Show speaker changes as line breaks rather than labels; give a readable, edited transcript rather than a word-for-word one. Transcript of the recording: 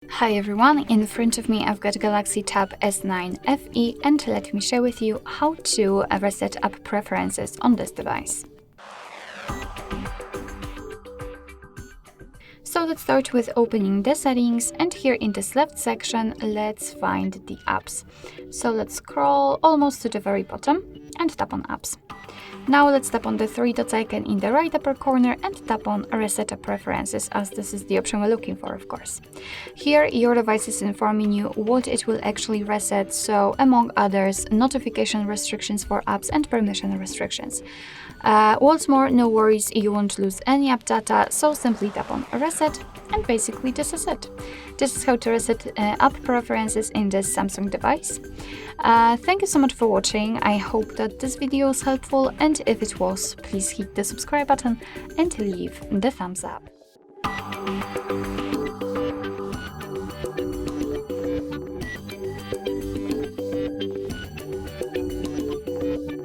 Hi everyone, in front of me I've got Galaxy Tab S9 FE and let me share with you how to reset app preferences on this device. So let's start with opening the settings, and here in this left section let's find the apps. So let's scroll almost to the very bottom and tap on apps. Now let's tap on the three dots icon in the right upper corner and tap on Reset App Preferences, as this is the option we're looking for, of course. Here your device is informing you what it will actually reset, so among others, notification restrictions for apps and permission restrictions. What's more, no worries, you won't lose any app data, so simply tap on Reset and basically this is it. This is how to reset app preferences in this Samsung device. Thank you so much for watching. I hope that this video was helpful, and if it was, please hit the subscribe button and leave the thumbs up.